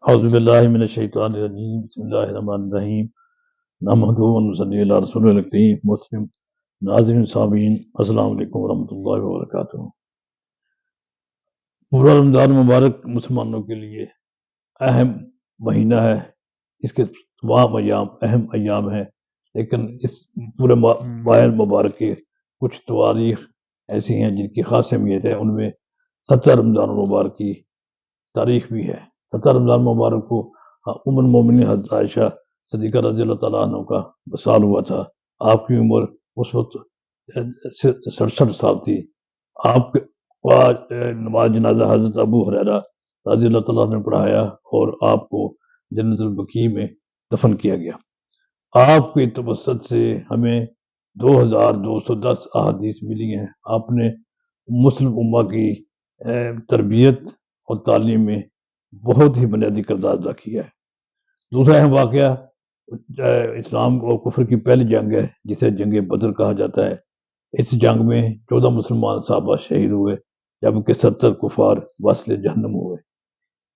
اعوذ باللہ من الشیطان الرجیم، بسم اللہ الرحمن الرحیم، نحمدہ و نصلی علی رسول الکریم، مسلم ناظرین سامعین، السلام علیکم ورحمۃ اللہ وبرکاتہ۔ پورا رمضان مبارک مسلمانوں کے لیے اہم مہینہ ہے۔ اس کے تمام ایام اہم ایام ہیں، لیکن اس پورے ماہ مبارک کے کچھ تواریخ ایسی ہیں جن کی خاص اہمیت ہے۔ ان میں 17 رمضان المبارک کی تاریخ بھی ہے۔ 17 رمضان مبارک کو ام المومنین حضرت عائشہ صدیقہ رضی اللہ تعالیٰ عنہ کا وصال ہوا تھا۔ آپ کی عمر اس وقت 67 سال تھی۔ آپ کا نماز جنازہ حضرت ابو ہریرہ رضی اللہ تعالیٰ عنہ نے پڑھایا اور آپ کو جنت البقیع میں دفن کیا گیا۔ آپ کی توسط سے ہمیں 2210 احادیث ملی ہیں۔ آپ نے مسلم امہ کی تربیت اور تعلیم میں بہت ہی بنیادی کردار ادا کیا ہے۔ دوسرا اہم واقعہ اسلام اور کفر کی پہلی جنگ ہے، جسے جنگ بدر کہا جاتا ہے۔ اس جنگ میں 14 مسلمان صحابہ شہید ہوئے، جبکہ 70 کفار وصل جہنم ہوئے۔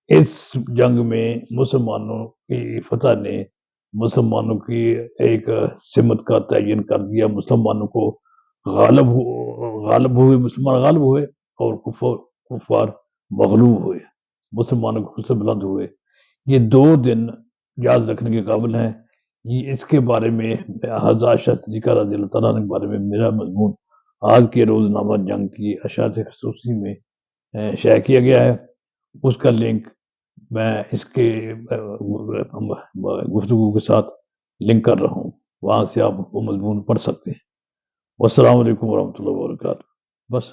اس جنگ میں مسلمانوں کی فتح نے مسلمانوں کی ایک سمت کا تعین کر دیا۔ مسلمانوں کو غالب ہوئے، مسلمان غالب ہوئے اور کفار مغلوب ہوئے، مسلمانوں کو حوصلہ بلند ہوئے۔ یہ 2 دن یاد رکھنے کے قابل ہیں۔ اس کے بارے میں حضرت عائشہ صدیقہ رضی اللہ تعالیٰ عنہ کے بارے میں میرا مضمون آج کے روزنامہ جنگ کی اشاعت خصوصی میں شائع کیا گیا ہے۔ اس کا لنک میں اس کے گفتگو کے ساتھ لنک کر رہا ہوں، وہاں سے آپ وہ مضمون پڑھ سکتے ہیں۔ والسلام علیکم ورحمۃ اللہ وبرکاتہ۔ بس